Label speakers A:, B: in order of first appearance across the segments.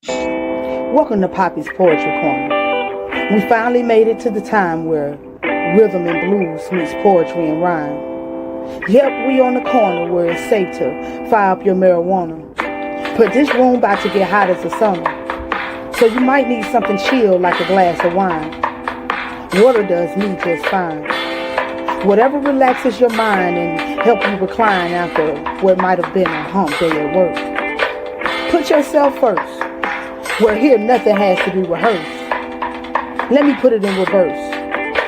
A: Welcome to Papi's Poetry Corner. We finally made it to the time where rhythm and blues meets poetry and rhyme. Yep, we on the corner where it's safe to fire up your marijuana. But this room about to get hot as the summer, so you might need something chill like a glass of wine. Water does me just fine. Whatever relaxes your mind and help you recline after what might have been a hump day at work. Put yourself first. Where here nothing has to be rehearsed. Let me put it in reverse.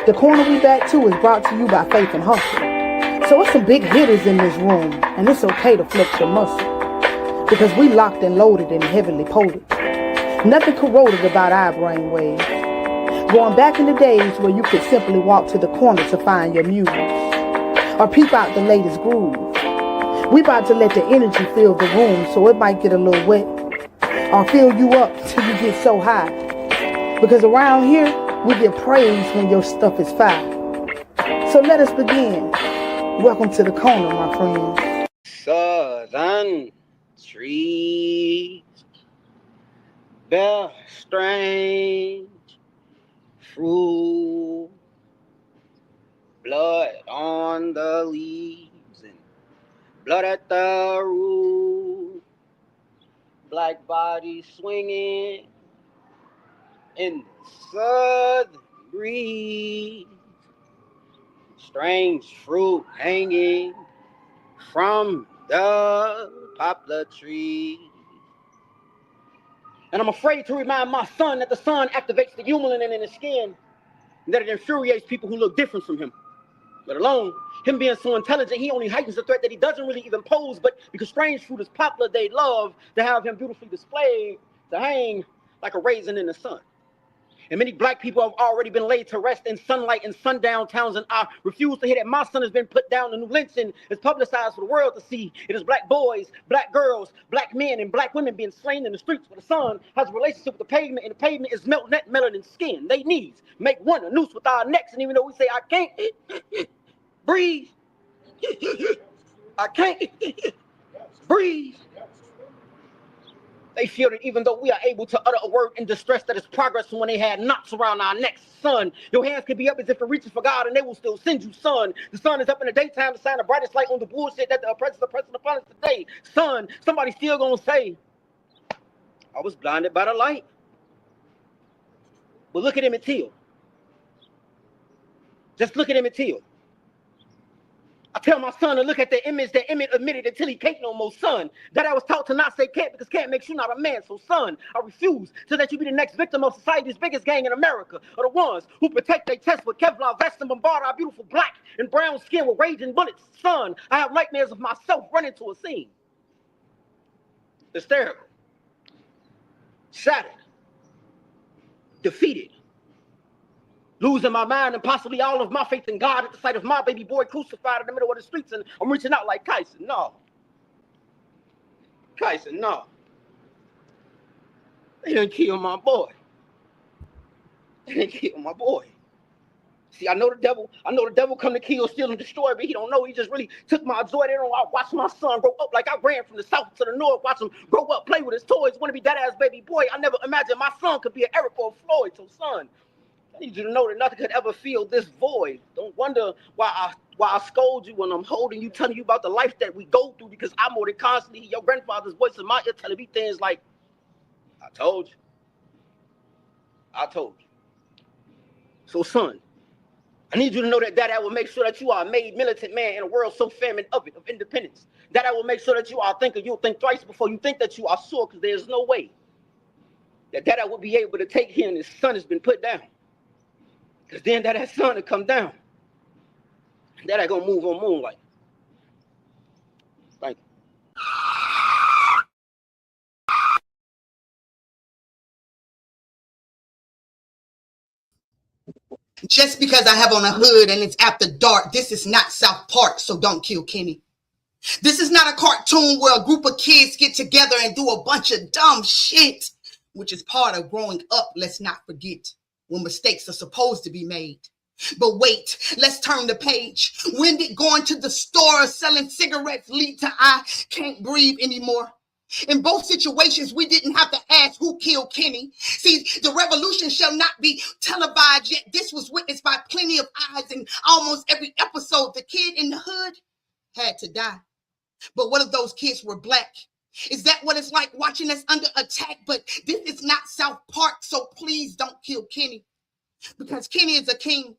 A: The corner we back to is brought to you by Faith and Hustle. So it's some big hitters in this room, and it's okay to flex your muscle. Because we locked and loaded and heavily potent. Nothing corroded about our brainwaves. Going back in the days where you could simply walk to the corner to find your muse. Or peep out the latest groove. We about to let the energy fill the room so it might get a little wet. Or fill you up till you get so high. Because around here, we get praise when your stuff is fire. So let us begin. Welcome to the corner, my friends.
B: Southern trees bear strange fruit, blood on the leaves and blood at the root. Black bodies swinging in the southern breeze. Strange fruit hanging from the poplar tree. And I'm afraid to remind my son that the sun activates the humulin in his skin and that it infuriates people who look different from him. Let alone him being so intelligent, he only heightens the threat that he doesn't really even pose, but because strange fruit is popular, they love to have him beautifully displayed, to hang like a raisin in the sun. And many black people have already been laid to rest in sunlight in sundown towns, and I refuse to hear that my son has been put down. The new lynching is publicized for the world to see. It is black boys, black girls, black men, and black women being slain in the streets where the sun has a relationship with the pavement, and the pavement is melanin skin. They needs make one a noose with our necks, and even though we say, I can't breathe, I can't breathe, they feel that even though we are able to utter a word in distress, that is progress when they had knots around our necks. Son, your hands can be up as if you're reaching for God, and they will still send you, son. The sun is up in the daytime to shine the brightest light on the bullshit that the oppressors are pressing upon us today. Son, somebody's still gonna say, I was blinded by the light. But look at Emmett Till. Just look at Emmett Till. I tell my son to look at the image that Emmett admitted until he can't no more, son. That I was taught to not say can't because can't makes you not a man. So, son, I refuse to let you be the next victim of society's biggest gang in America, or the ones who protect their chest with Kevlar vests and bombard our beautiful black and brown skin with raging bullets. Son, I have nightmares of myself running to a scene. Hysterical. Shattered. Defeated. Losing my mind and possibly all of my faith in God at the sight of my baby boy crucified in the middle of the streets, and I'm reaching out like Kyson. No. Kyson, no. They done killed my boy. They done killed my boy. See, I know the devil come to kill, steal, and destroy, but he don't know. He just really took my joy. They don't watch my son grow up like I ran from the south to the north, watch him grow up, play with his toys, want to be that ass baby boy. I never imagined my son could be an Eric or a Floyd. So, son, I need you to know that nothing could ever fill this void. Don't wonder why I scold you when I'm holding you, telling you about the life that we go through, because I more than constantly hear your grandfather's voice in my ear telling me things like, I told you. I told you. So, son, I need you to know that I will make sure that you are a made militant man in a world so famine of independence. That I will make sure that you are a thinker. You'll think twice before you think that you are sure, because there's no way that I will be able to take him and his son has been put down. Because then that sun will come down. That I gonna move on moonlight. Thank
C: you. Just because I have on a hood and it's after dark, this is not South Park, so don't kill Kenny. This is not a cartoon where a group of kids get together and do a bunch of dumb shit, which is part of growing up, let's not forget, when mistakes are supposed to be made. But wait, let's turn the page. When did going to the store selling cigarettes lead to I can't breathe anymore? In both situations, we didn't have to ask who killed Kenny. See, the revolution shall not be televised, yet this was witnessed by plenty of eyes in almost every episode. The kid in the hood had to die. But what if those kids were black? Is that what it's like watching us under attack? But this is not South Park, so please don't kill Kenny. Because Kenny is a king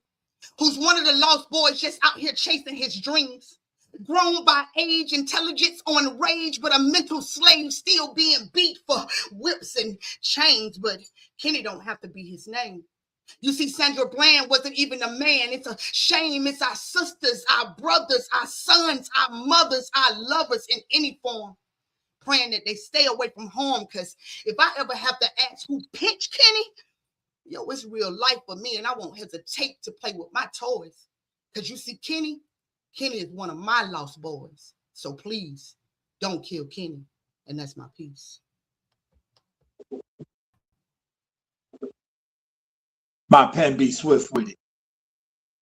C: who's one of the lost boys just out here chasing his dreams. Grown by age, intelligence on rage, but a mental slave still being beat for whips and chains. But Kenny don't have to be his name. You see, Sandra Bland wasn't even a man. It's a shame. It's our sisters, our brothers, our sons, our mothers, our lovers in any form. Praying that they stay away from harm, because if I ever have to ask who pinched Kenny, yo, it's real life for me, and I won't hesitate to play with my toys. Because you see, Kenny is one of my lost boys. So please, don't kill Kenny. And that's my piece.
D: My pen be swift with it.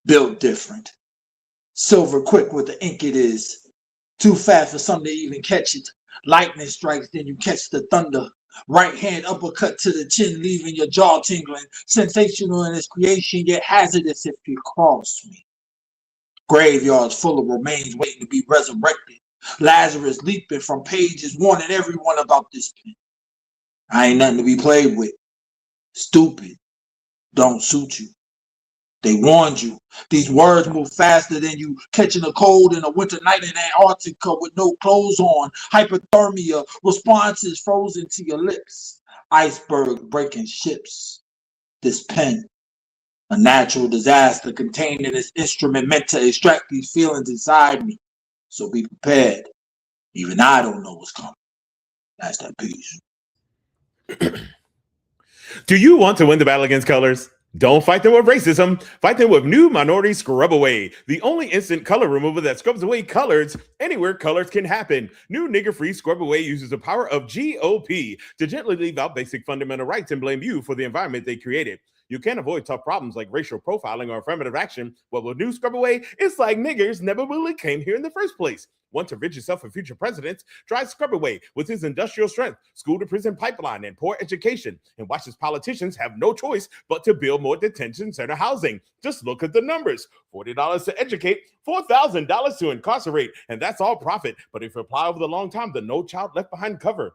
D: Built different. Silver quick with the ink it is. Too fast for some to even catch it. Lightning strikes, then you catch the thunder. Right hand uppercut to the chin, leaving your jaw tingling. Sensational in its creation, yet hazardous if you cross me. Graveyards full of remains waiting to be resurrected. Lazarus leaping from pages, warning everyone about this pen. I ain't nothing to be played with. Stupid. Don't suit you. They warned you. These words move faster than you catching a cold in a winter night in Antarctica with no clothes on. Hypothermia, responses frozen to your lips. Iceberg breaking ships. This pen, a natural disaster contained in this instrument meant to extract these feelings inside me. So be prepared. Even I don't know what's coming. That's that piece.
E: Do you want to win the battle against colors? Don't fight them with racism. Fight them with new Minority Scrub Away, the only instant color remover that scrubs away colors anywhere colors can happen. New nigger-free Scrub Away uses the power of GOP to gently leave out basic fundamental rights and blame you for the environment they created. You can avoid tough problems like racial profiling or affirmative action, but with new Scrub Away, it's like niggers never really came here in the first place. Want to rid yourself of future presidents? Try Scrub Away with his industrial strength, school-to-prison pipeline, and poor education. And watch his politicians have no choice but to build more detention center housing. Just look at the numbers. $40 to educate, $4,000 to incarcerate, and that's all profit. But if you apply over the long time, the No Child Left Behind cover.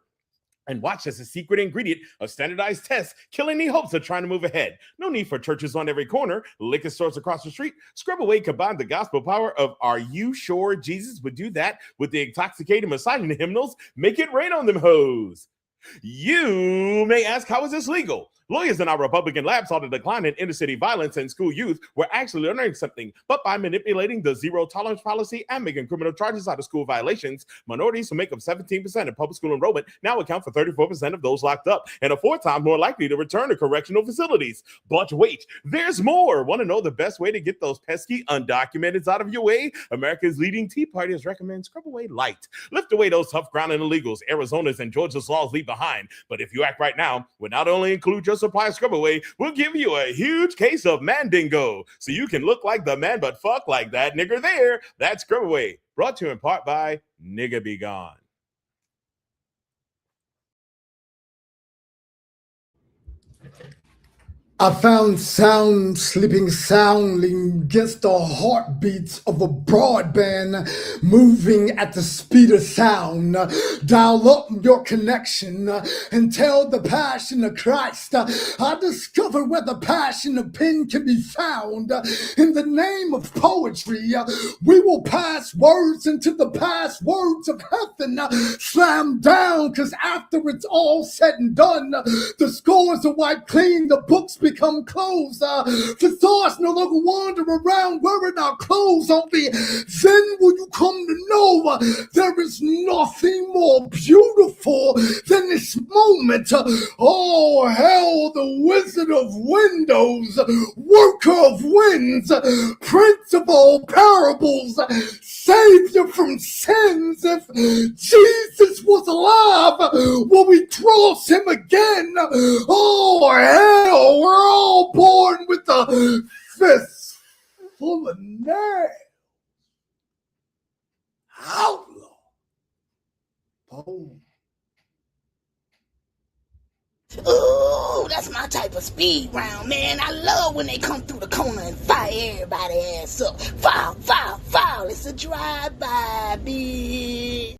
E: And watch as a secret ingredient of standardized tests, killing any hopes of trying to move ahead. No need for churches on every corner, liquor stores across the street. Scrub Away combined the gospel power of Are You Sure Jesus Would Do That with the intoxicating misogyny hymnals, Make It Rain on Them Hoes. You may ask, how is this legal? Lawyers in our Republican lab saw the decline in inner city violence and school youth were actually learning something. But by manipulating the zero tolerance policy and making criminal charges out of school violations, minorities who make up 17% of public school enrollment now account for 34% of those locked up and are 4 times more likely to return to correctional facilities. But wait, there's more. Want to know the best way to get those pesky undocumenteds out of your way? America's leading Tea Parties recommend Scrub Away Light. Lift away those tough grounding illegals Arizona's and Georgia's laws leave behind. But if you act right now, we'll not only include your supply of Scrub Away, we'll give you a huge case of Mandingo so you can look like the man but fuck like that nigger there. That's Scrub Away, brought to you in part by Nigga Be Gone.
F: I found sound sleeping soundly against the heartbeats of a broadband moving at the speed of sound. Dial up your connection and tell the passion of Christ. I discovered where the passion of pen can be found. In the name of poetry, we will pass words into the passwords of heaven. Slam down, cause after it's all said and done, the scores are wiped clean, the books become closed. The thoughts no longer wander around wearing our clothes. Only then will you come to know there is nothing more beautiful than this moment. Oh, hell, the Wizard of Windows, worker of winds, prince of all parables, savior from sins. If Jesus was alive, will we cross him again? Oh, hell, we're all born with a fist full of nails. Outlaw. Boom.
C: Ooh.
G: Ooh, that's my type of speed round, man. I love when they come through the corner and fire everybody ass up. Foul, foul, foul. It's a drive-by, bitch.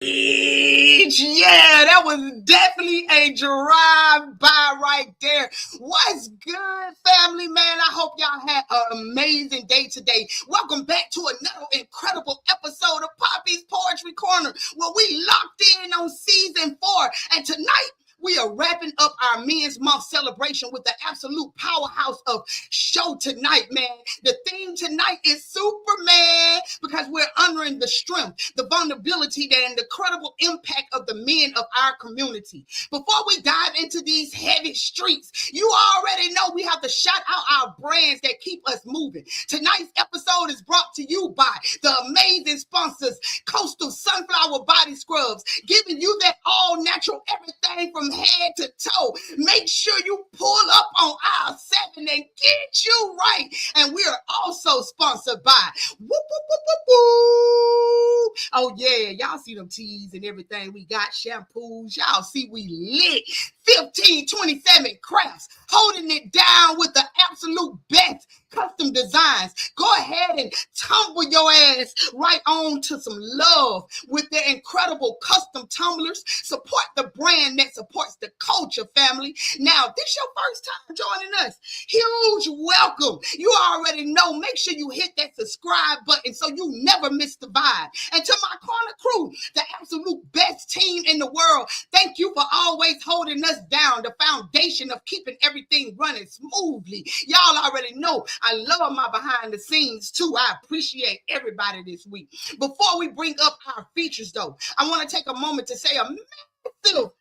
C: Yeah, that was definitely a drive-by right there. What's good, family, man? I hope y'all had an amazing day today. Welcome back to another incredible episode of Papi's Poetry Corner, where we locked in on season 4. And tonight, we are wrapping up our Men's Month celebration with the absolute powerhouse of show tonight, man. The theme tonight is Superman, because we're honoring the strength, the vulnerability, and the credible impact of the men of our community. Before we dive into these heavy streets, you already know we have to shout out our brands that keep us moving. Tonight's episode is brought to you by the amazing sponsors, Coastal Sunflower Body Scrubs, giving you that all-natural everything from head to toe. Make sure you pull up on aisle 7 and get you right. And we are also sponsored by Whoop, Whoop, Whoop, Whoop, Whoop. Oh yeah, y'all see them teas and everything. We got shampoos. Y'all see we lit. 1527 Crafts, holding it down with the absolute best custom designs. Go ahead and tumble your ass right on to some love with their incredible custom tumblers. Support the brand that supports the culture, family. Now, if this is your first time joining us, huge welcome. You already know, make sure you hit that subscribe button so you never miss the vibe. And to my corner crew, the absolute best team in the world, thank you for always holding us down, the foundation of keeping everything running smoothly. Y'all already know I love my behind the scenes too. I appreciate everybody this week. Before we bring up our features though, I want to take a moment to say a massive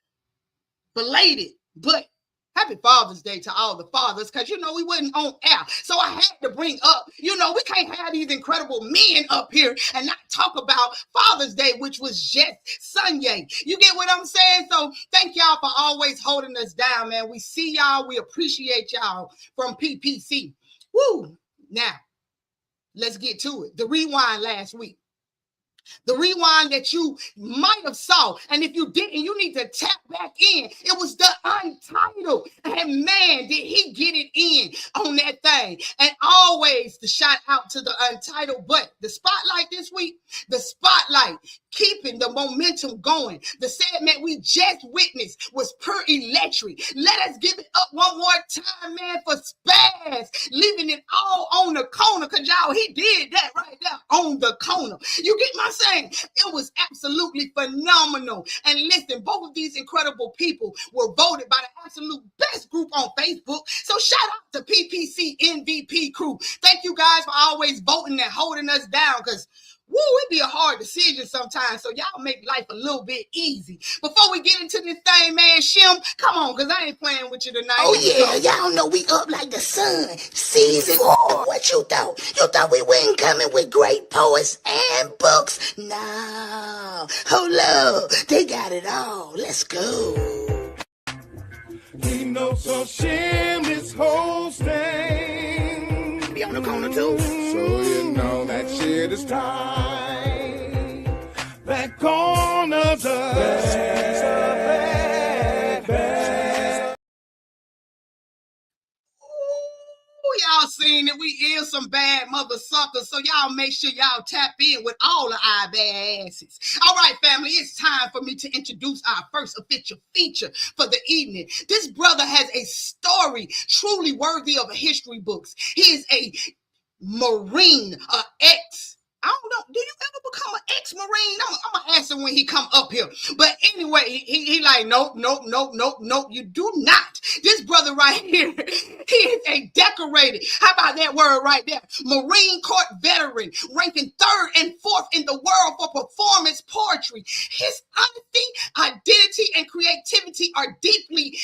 C: belated but happy Father's Day to all the fathers, because, we wasn't on air. So I had to bring up, we can't have these incredible men up here and not talk about Father's Day, which was just Sunday. You get what I'm saying? So thank y'all for always holding us down, man. We see y'all. We appreciate y'all from PPC. Woo! Now, let's get to it. The rewind last week. The rewind that you might have saw, and if you didn't, you need to tap back in. It was the Untitled, and man, did he get it in on that thing. And always the shout out to the Untitled, but the spotlight this week, the spotlight keeping the momentum going. The segment we just witnessed was pure electric. Let us give it up one more time, man, for Spaz, leaving it all on the corner, because y'all, he did that right there on the corner. You get my saying? It was absolutely phenomenal. And listen, both of these incredible people were voted by the absolute best group on Facebook. So shout out to PPC MVP crew. Thank you guys for always voting and holding us down, because it be a hard decision sometimes, so y'all make life a little bit easy. Before we get into this thing, man, Shim, come on, because I ain't playing with you tonight.
G: Oh yeah, y'all know we up like the sun. Season 4. What you thought? You thought we wasn't coming with great poets and books? No. Hold up. They got it all. Let's go.
H: He knows so Shim this whole thing.
G: Be on the corner too.
H: So you know that shit is tight. That corner's a bad.
C: Y'all seen that we is some bad mother suckers, so y'all make sure y'all tap in with all of our bad asses. All right, family, it's time for me to introduce our first official feature for the evening. This brother has a story truly worthy of history books. He is a Marine, I don't know. Do you ever become an ex-Marine? I'm going to ask him when he come up here. But anyway, he like, nope. You do not. This brother right here, he is a decorated, how about that word right there? Marine Corps veteran, ranking 3rd and 4th in the world for performance poetry. His honesty, identity, and creativity are deeply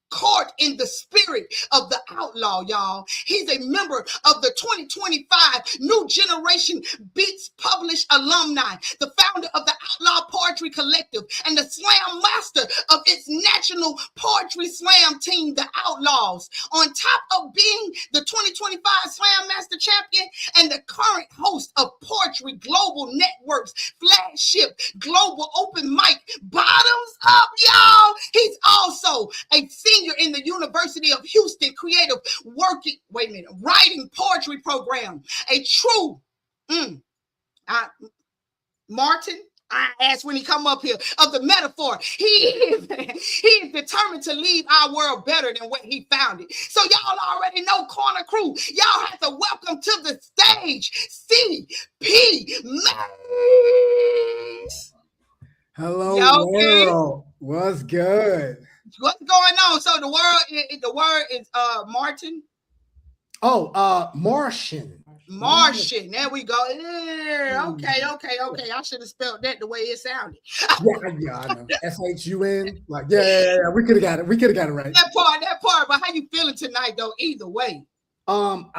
C: caught in the spirit of the outlaw, y'all. He's a member of the 2025 New Generation Beats Published alumni, the founder of the Outlaw Poetry Collective, and the slam master of its national poetry slam team, the Outlaws. On top of being the 2025 Slam Master Champion and the current host of Poetry Global Network's flagship Global Open Mic, Bottoms Up, y'all. He's also also a senior in the University of Houston creative writing poetry program. A true Martin, I asked when he come up here, of the metaphor. He is determined to leave our world better than what he found it. So y'all already know, Corner Crew, y'all have to welcome to the stage C.P. Mace.
F: Hello, world. What's good?
C: What's going on? So the word is Martin.
F: Oh, Martian.
C: Martian. There we go. Yeah, okay. I should have spelled that the way it sounded.
F: Yeah, I know. S-H-U-N. Like, yeah. We could have got it. We could have got it right.
C: That part. But how you feeling tonight, though? Either way.
F: I'm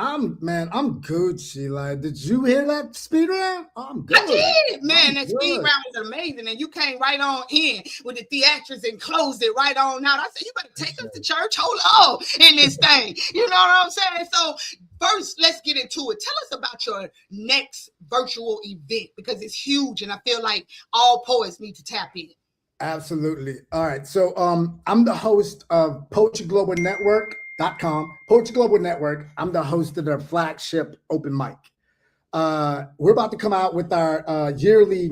F: good, Sheila. Did you hear that speed round? I'm good.
C: I did, man. That speed round was amazing, and you came right on in with the theatrics and closed it right on out. I said, you better take us to church. Hold on in this thing. You know what I'm saying? So first, let's get into it. Tell us about your next virtual event, because it's huge, and I feel like all poets need to tap in.
F: Absolutely. All right. So I'm the host of PoetryGlobalNetwork.com. Poetry Global Network. I'm the host of their flagship open mic. We're about to come out with our yearly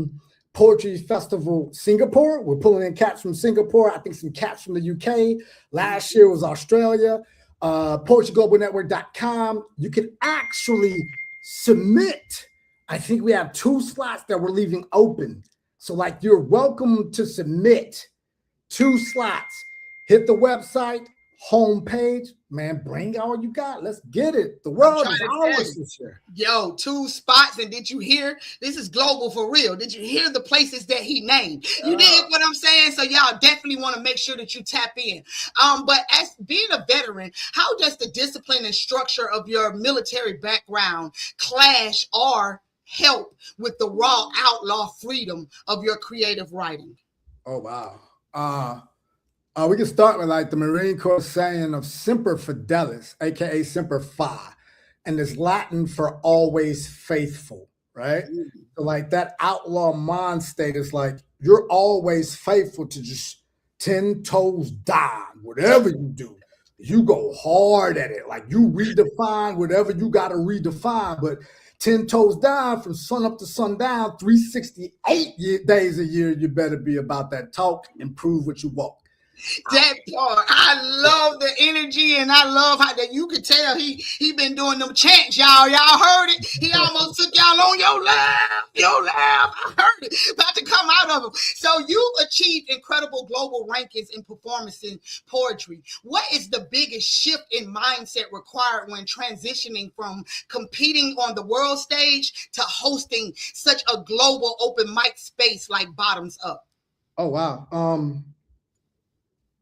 F: poetry festival, Singapore. We're pulling in cats from Singapore. I think some cats from the UK. Last year was Australia. PoetryGlobalNetwork.com. You can actually submit. I think we have 2 slots that we're leaving open. So like, you're welcome to submit 2 slots. Hit the website, homepage, man, bring all you got. Let's get it. The world is ours this year.
C: Yo, 2 spots. And did you hear? This is global for real. Did you hear the places that he named? You dig what I'm saying? So y'all definitely want to make sure that you tap in. But as being a veteran, how does the discipline and structure of your military background clash or help with the raw outlaw freedom of your creative writing?
F: Oh, wow. We can start with like the Marine Corps saying of Semper Fidelis, aka Semper Fi, and it's Latin for always faithful, right? So like that outlaw mind state is like you're always faithful to just 10 toes down, whatever you do. You go hard at it, like you redefine whatever you got to redefine, but 10 toes down from sun up to sundown, 368 days a year, you better be about that talk and prove what you walk.
C: That part, I love the energy, and I love how that you could tell he been doing them chants, y'all. Y'all heard it. He almost took y'all on your laugh. I heard it. About to come out of him. So you've achieved incredible global rankings in performance in poetry. What is the biggest shift in mindset required when transitioning from competing on the world stage to hosting such a global open mic space like Bottoms Up?
F: Oh, wow.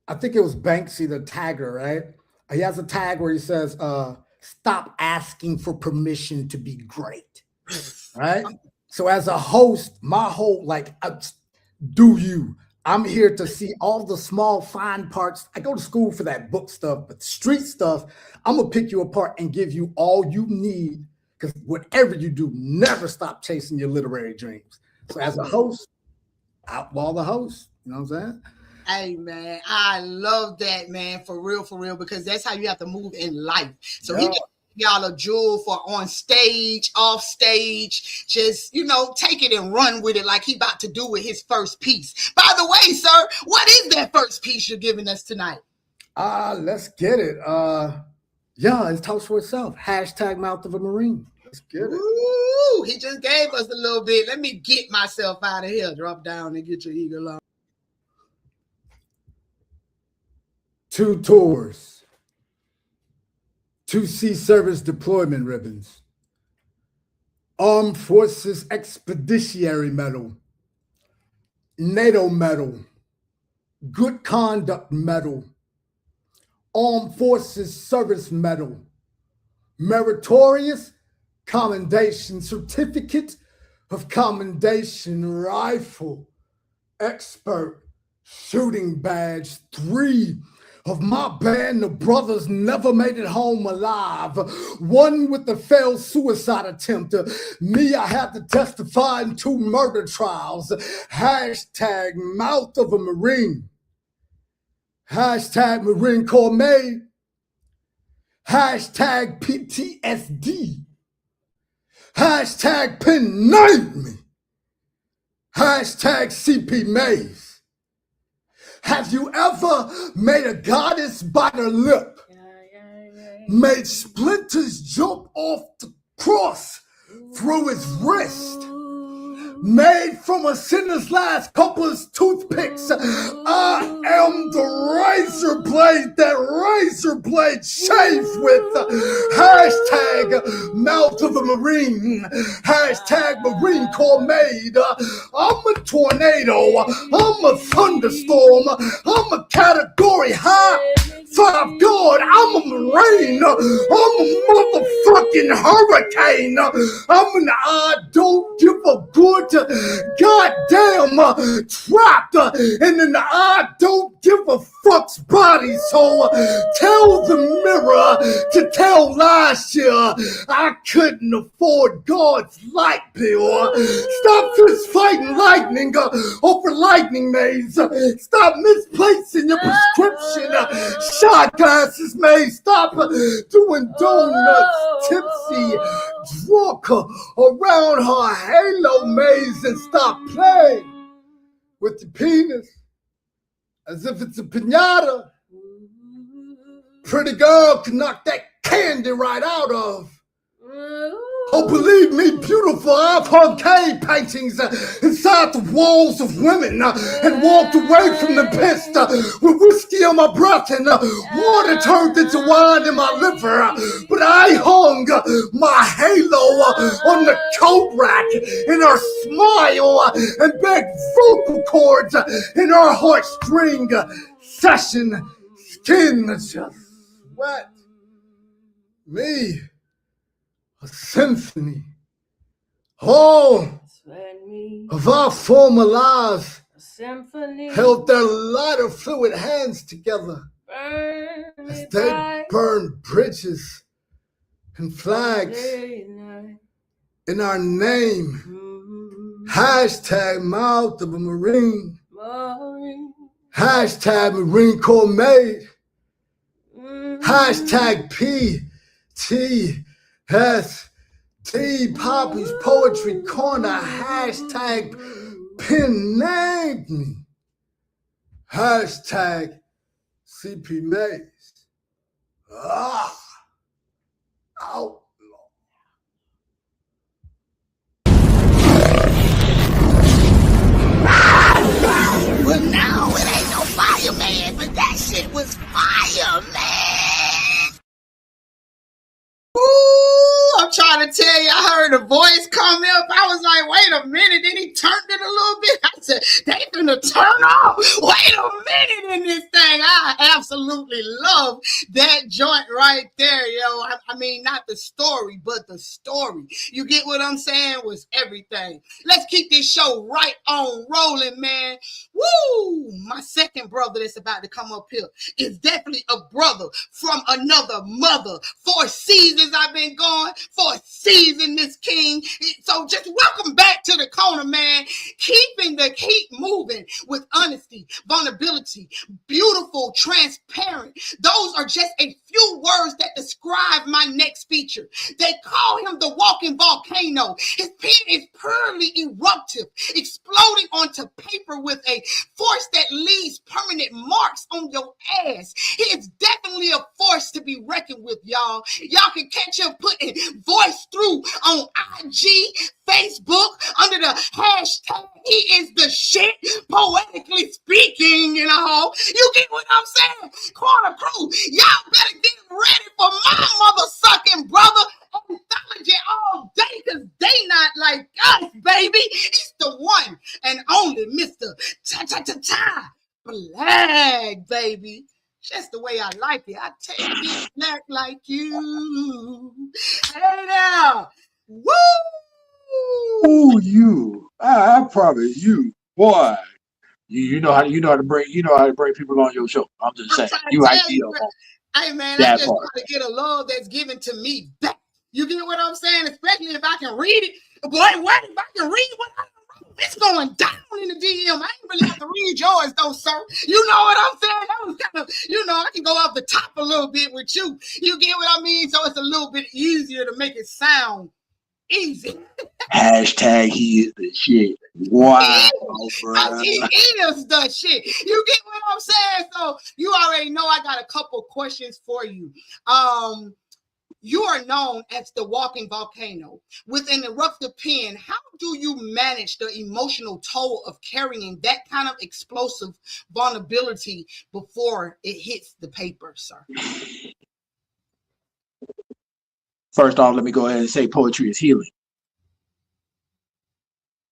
F: I think it was Banksy, the tagger, right? He has a tag where he says, stop asking for permission to be great, right? So as a host, my whole, do you? I'm here to see all the small, fine parts. I go to school for that book stuff, but street stuff, I'm going to pick you apart and give you all you need, because whatever you do, never stop chasing your literary dreams. So as a host, outlaw the host, you know what I'm saying?
C: Hey, man, I love that, man, for real, because that's how you have to move in life. So he gave y'all a jewel for on stage, off stage, just, take it and run with it like he about to do with his first piece. By the way, sir, what is that first piece you're giving us tonight?
F: Let's get it. It talks for itself. # Mouth of a Marine. Let's get it.
C: Ooh, he just gave us a little bit. Let me get myself out of here. Drop down and get your eagle on.
F: 2 tours, 2 sea service deployment ribbons, Armed Forces Expeditionary Medal, NATO Medal, Good Conduct Medal, Armed Forces Service Medal, Meritorious Commendation Certificate of Commendation Rifle, Expert Shooting Badge 3 of my band, the brothers never made it home alive. One with the failed suicide attempt. Me, I had to testify in 2 murder trials. # Mouth of a Marine. # Hashtag Marine Corps made. Hashtag PTSD. Hashtag pin name me. Hashtag CP Maze. Have you ever made a goddess bite her lip? Made splinters jump off the cross through his wrist? Made from a sinner's last couple's toothpicks. I am the razor blade that razor blade shaves with. Hashtag mouth of a Marine. Hashtag Marine Corps made. I'm a tornado. I'm a thunderstorm. I'm a category high 5 God. I'm a Marine. I'm a motherfucking hurricane. I'm an I don't give a good goddamn trapped in an I don't give a fuck's body. So tell the mirror to tell last year I couldn't afford God's light bill. Stop fist fighting lightning over lightning maze. Stop misplacing your prescription shot glasses maze. Stop doing donuts tipsy drunk around her halo maze and stop playing with the penis as if it's a piñata. Pretty girl can knock that candy right out of. Oh, believe me, beautiful, I've hung cave paintings inside the walls of women and walked away from the piss with whiskey on my breath and water turned into wine in my liver. But I hung my halo on the coat rack in her smile and begged vocal cords in her heartstring session. Skin just wet. Me. A symphony, all of our former lives held their lighter fluid hands together as they burned bridges and flags in our name. Hashtag mouth of a Marine. Hashtag Marine Corps made. Hashtag PTSD, Papi's Poetry Corner. Hashtag pin named me. Hashtag CP Maze. Outlaw.
G: Well, no, it ain't no fireman, but that shit was fire, man.
C: Ooh, I'm trying to tell you, I heard a voice come up. I was like, wait a minute. Then he turned it a little bit. I said, they finna turn off. Wait a minute in this thing. I absolutely love that joint right there, yo. I mean, not the story, but the story. You get what I'm saying? Was everything. Let's keep this show right on rolling, man. Woo! My second brother that's about to come up here is definitely a brother from another mother. 4 seasons I've been going, 4 seasons this king. So just welcome back to the corner, man. Keeping the heat moving with honesty, vulnerability, beautiful, transparent. Those are just a few words that describe my next feature. They call him the walking volcano. His pen is purely eruptive, exploding onto paper with a force that leaves permanent marks on your ass. He is definitely a force to be reckoned with, y'all. Y'all can catch him putting voice through on IG, Facebook, under the hashtag he is the shit, poetically speaking, you know. You get what I'm saying? Corner crew, y'all better get ready for my mother sucking brother anthology all day, because they not like us, baby. It's the one and only Mr. Ta Black, baby. Just the way I like it. I take it black like you. Hey now. Woo!
D: Ooh, you. I promise you, boy. You know how to bring people on your show. I'm just saying. You ideal.
C: Hey man, I just want to get a love that's given to me back. You get what I'm saying? Especially if I can read it. Boy, what if I can read what I wrote? It's going down in the DM. I ain't really have to read yours though, sir. You know what I'm saying? That was kind of I can go off the top a little bit with you. You get what I mean? So it's a little bit easier to make it sound easy.
D: Hashtag he is the shit. Wow, bro.
C: He is the shit. You get what I'm saying? So you already know I got a couple questions for you. You are known as the walking volcano. With an eruptive pen, how do you manage the emotional toll of carrying that kind of explosive vulnerability before it hits the paper, sir?
D: First off, let me go ahead and say poetry is healing.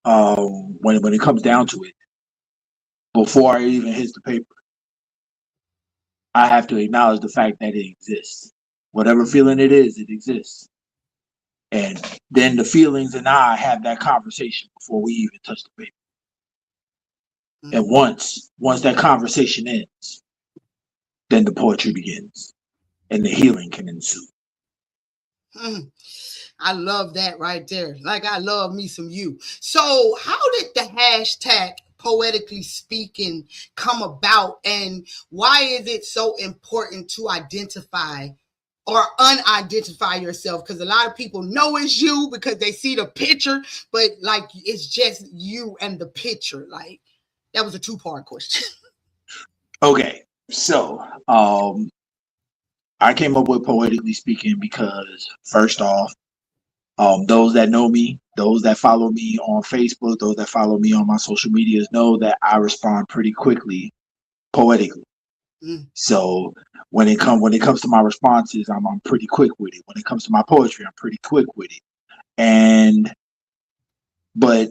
D: When it comes down to it, before it even hits the paper, I have to acknowledge the fact that it exists. Whatever feeling it is, it exists. And then the feelings and I have that conversation before we even touch the paper. And once that conversation ends, then the poetry begins and the healing can ensue.
C: I love that right there. Like I love me some you. So how did the hashtag Poetically Speaking come about, and why is it so important to identify or unidentify yourself? Because a lot of people know it's you because they see the picture, but like it's just you and the picture. Like that was a two-part question.
D: Okay, so I came up with Poetically Speaking because first off, those that know me, those that follow me on Facebook, those that follow me on my social medias know that I respond pretty quickly poetically. So when it comes to my responses, I'm pretty quick with it. When it comes to my poetry, I'm pretty quick with it. But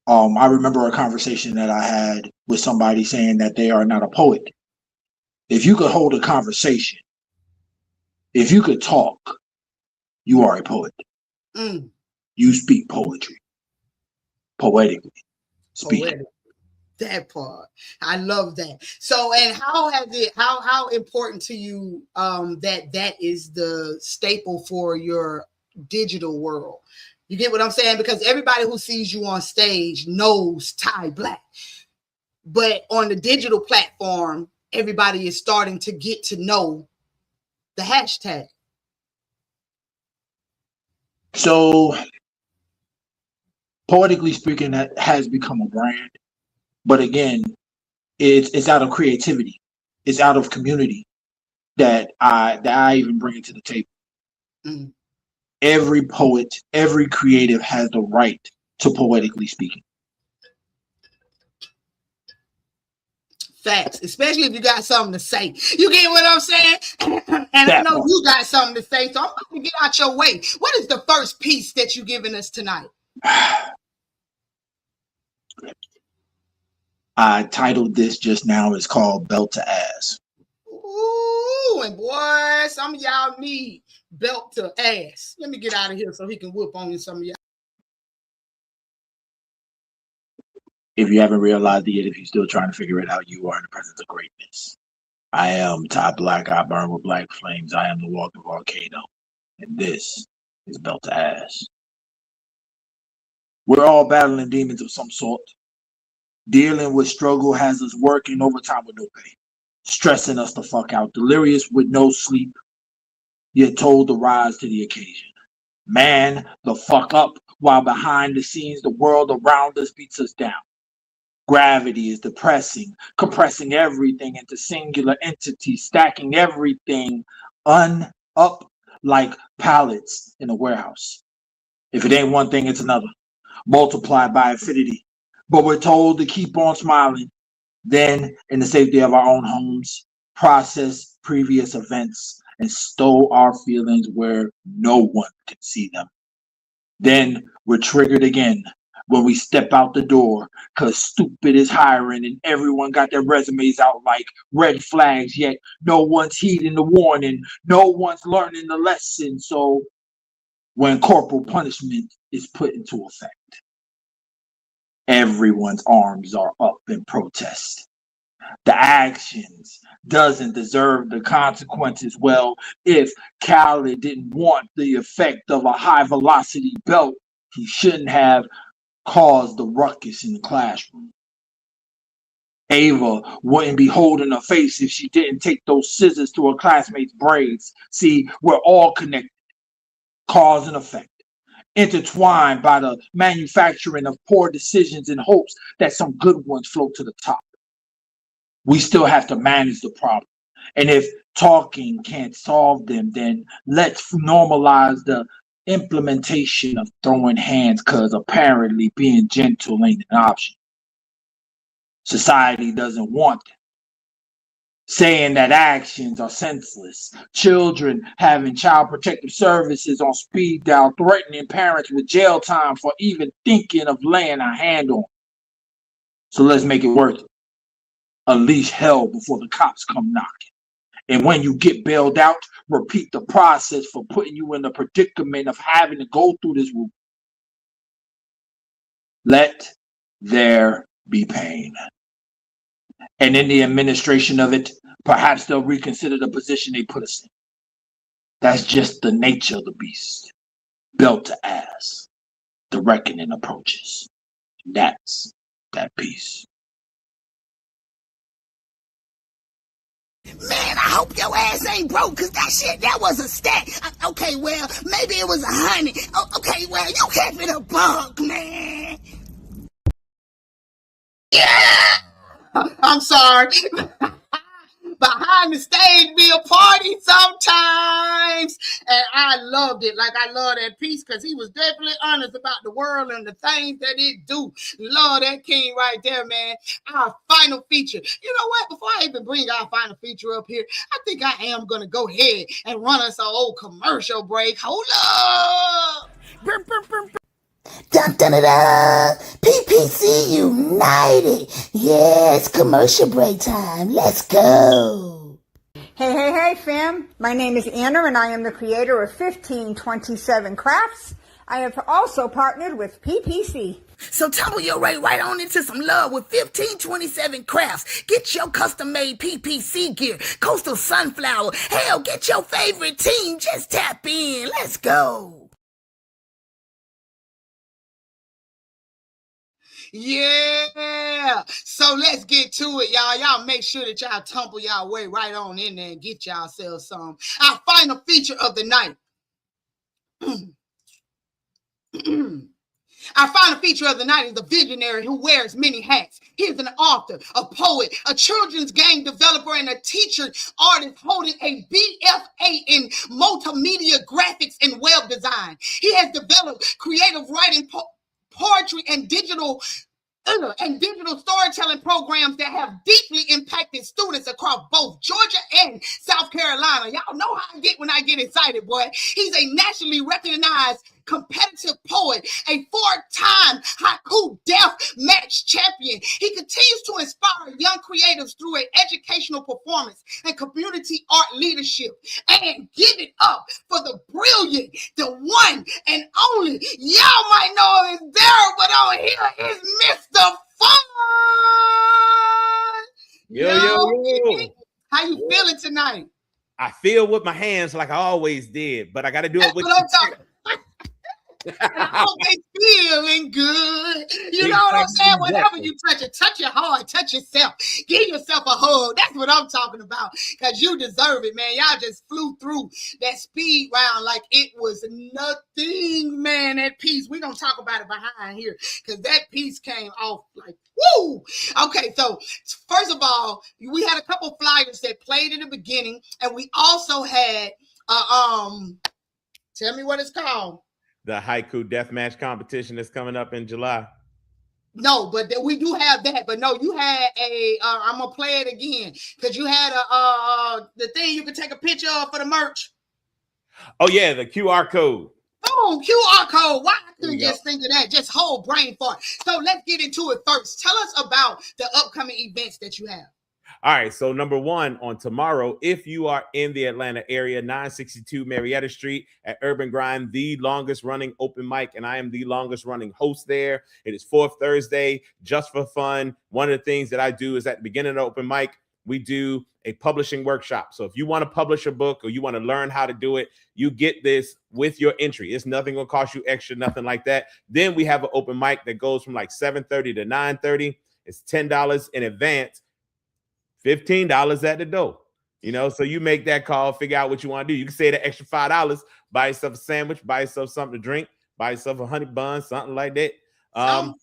D: I remember a conversation that I had with somebody saying that they are not a poet. If you could hold a conversation, if you could talk, you are a poet. You speak poetry, poetically speaking.
C: Poetic. That part, I love that. So, and how important to you that is the staple for your digital world? You get what I'm saying? Because everybody who sees you on stage knows Ty Black, but on the digital platform, everybody is starting to get to know the hashtag.
D: So, Poetically Speaking, that has become a brand. But again, it's out of creativity. It's out of community that I even bring it to the table. Every poet, every creative has the right to poetically speaking.
C: Facts, especially if you got something to say. You get what I'm saying? And I know you got something to say, so I'm about to get out your way. What is the first piece that you giving us tonight?
D: I titled this just now. It's called Belt to Ass.
C: Ooh, and boy, some of y'all need belt to ass. Let me get out of here so he can whoop on some of y'all.
D: If you haven't realized it yet, if you're still trying to figure it out, you are in the presence of greatness. I am Ty Black. I burn with black flames. I am the walking volcano. And this is Belt to Ass. We're all battling demons of some sort. Dealing with struggle has us working overtime with no pay. Stressing us the fuck out. Delirious with no sleep. Yet told to rise to the occasion. Man the fuck up while behind the scenes the world around us beats us down. Gravity is depressing, compressing everything into singular entities, stacking everything up like pallets in a warehouse. If it ain't one thing, it's another. Multiplied by infinity. But we're told to keep on smiling. Then, in the safety of our own homes, process previous events and stow our feelings where no one can see them. Then we're triggered again when we step out the door because stupid is hiring and everyone got their resumes out like red flags, yet no one's heeding the warning. No one's learning the lesson. So when corporal punishment is put into effect, everyone's arms are up in protest. The actions doesn't deserve the consequences. Well, if Khaled didn't want the effect of a high velocity belt, he shouldn't have caused the ruckus in the classroom. Ava wouldn't be holding her face if she didn't take those scissors to her classmates' braids. See, we're all connected, cause and effect, intertwined by the manufacturing of poor decisions in hopes that some good ones float to the top. We still have to manage the problem. And if talking can't solve them, then let's normalize the implementation of throwing hands, because apparently being gentle ain't an option. Society doesn't want them, saying that actions are senseless. Children having child protective services on speed dial, threatening parents with jail time for even thinking of laying a hand on them. So let's make it worth it. Unleash hell before the cops come knocking. And when you get bailed out, repeat the process for putting you in the predicament of having to go through this route. Let there be pain. And in the administration of it, perhaps they'll reconsider the position they put us in. That's just the nature of the beast. Built to ass. The reckoning approaches. That's that piece.
G: Man, I hope your ass ain't broke, cause that was a stack. Okay, well, maybe it was 100. Okay, well, you kept it a buck, man.
C: Yeah. I'm sorry. Behind the stage be a party sometimes. And I loved it. Like, I love that piece because he was definitely honest about the world and the things that it do. Love that king right there, man. Our final feature. You know what? Before I even bring our final feature up here, I think I am going to go ahead and run us an old commercial break. Hold up.
G: Dun dun dun dun. PPC United. Yes, commercial break time. Let's go.
I: Hey, fam. My name is Anna, and I am the creator of 1527 Crafts. I have also partnered with PPC.
G: So tumble your way right on into some love with 1527 Crafts. Get your custom-made PPC gear, Coastal Sunflower. Hell, get your favorite team. Just tap in. Let's go.
C: Yeah. So let's get to it, y'all. Y'all make sure that y'all tumble y'all way right on in there and get yourselves some. Our final feature of the night. Our final feature of the night is the visionary who wears many hats. He's an author, a poet, a children's game developer, and a teacher artist holding a BFA in multimedia graphics and web design. He has developed creative writing, poetry, and digital storytelling programs that have deeply impacted students across both Georgia and South Carolina. Y'all know how I get when I get excited, boy. He's a nationally recognized competitive poet, a 4-time haiku death match champion. He continues to inspire young creatives through an educational performance and community art leadership. And give it up for the brilliant, the one and only. Y'all might know him as Daryl, but on here is Mr. Fun.
E: Yo.
C: How you feeling tonight?
E: I feel with my hands like I always did, but I got to do it with
C: I hope they feeling good. You know what I'm saying? Whenever you touch your heart, touch yourself. Give yourself a hug. That's what I'm talking about. Because you deserve it, man. Y'all just flew through that speed round like it was nothing, man. That piece, we're going to talk about it behind here. Because that piece came off like, woo! Okay, so first of all, we had a couple flyers that played in the beginning. And we also had, tell me what it's called.
E: The haiku deathmatch competition that's coming up in July.
C: No, but we do have that. But no, you had a. I'm gonna play it again because you had the thing you could take a picture of for the merch.
E: Oh yeah, the QR code.
C: Oh, QR code. Why I couldn't just think of that? Just whole brain fart. So let's get into it first. Tell us about the upcoming events that you have.
E: All right, so number one, on tomorrow, if you are in the Atlanta area, 962 Marietta Street at Urban Grind, the longest running open mic, and I am the longest running host there. It is fourth Thursday, just for fun. One of the things that I do is at the beginning of the open mic, we do a publishing workshop. So if you want to publish a book or you want to learn how to do it, you get this with your entry. It's nothing going to cost you extra, nothing like that. Then we have an open mic that goes from like 7:30 to 9:30. It's $10 in advance. $15 at the door. You know, so you make that call, figure out what you want to do. You can say the extra $5, buy yourself a sandwich, buy yourself something to drink, buy yourself a honey bun, something like that.
C: $5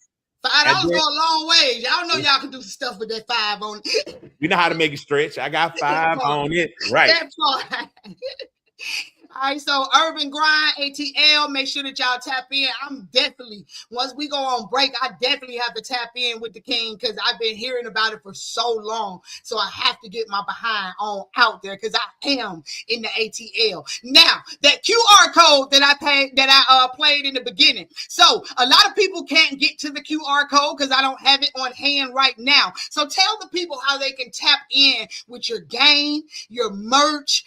E: then,
C: go a long way. Y'all know y'all can do some stuff with that 5 on it.
E: You know how to make it stretch. I got 5 on it. Right.
C: That part. All right, so Urban Grind, ATL, make sure that y'all tap in. I'm definitely, once we go on break, I definitely have to tap in with the king because I've been hearing about it for so long. So I have to get my behind on out there because I am in the ATL. Now, that QR code that I played in the beginning. So a lot of people can't get to the QR code because I don't have it on hand right now. So tell the people how they can tap in with your game, your merch.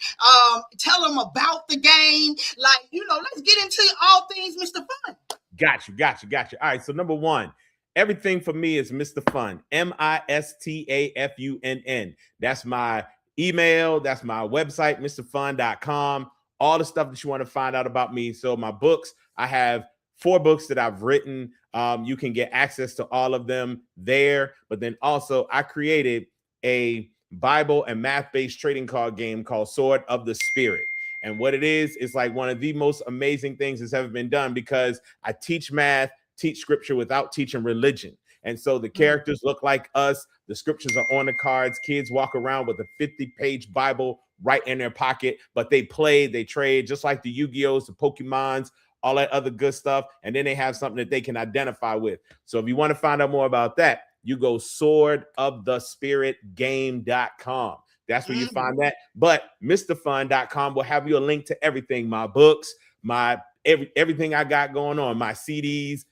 C: Tell them about the game. Like, let's get into all things Mr. Fun.
E: Got you. All right, so number one, everything for me is Mr. Fun. MISTAFUNN. That's my email. That's my website, MrFun.com. All the stuff that you want to find out about me. So my books, I have 4 books that I've written. You can get access to all of them there. But then also I created a Bible and math-based trading card game called Sword of the Spirit. And what it is like one of the most amazing things that's ever been done because I teach math, teach scripture without teaching religion. And so the characters look like us. The scriptures are on the cards. Kids walk around with a 50-page Bible right in their pocket, but they play, they trade, just like the Yu-Gi-Ohs, the Pokemons, all that other good stuff. And then they have something that they can identify with. So if you want to find out more about that, you go swordofthespiritgame.com. That's where you find that. But MrFun.com will have you a link to everything, my books, my everything I got going on, my CDs,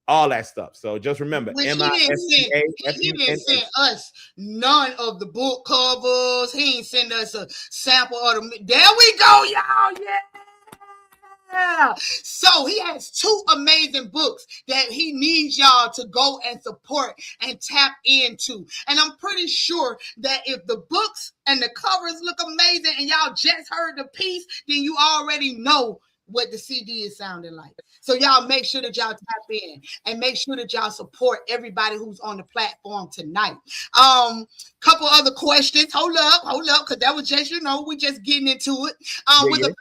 E: all that stuff. So just remember,
C: he didn't send us none of the book covers. He ain't send us a sample of the. There we go, y'all. Yeah. So he has 2 amazing books that he needs y'all to go and support and tap into. And I'm pretty sure that if the books and the covers look amazing and y'all just heard the piece, then you already know what the CD is sounding like. So y'all make sure that y'all tap in and make sure that y'all support everybody who's on the platform tonight. Couple other questions. Hold up, because that was just, we just getting into it. With a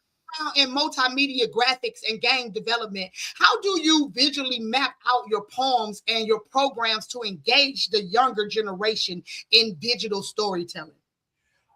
C: in multimedia graphics and game development, how do you visually map out your poems and your programs to engage the younger generation in digital storytelling?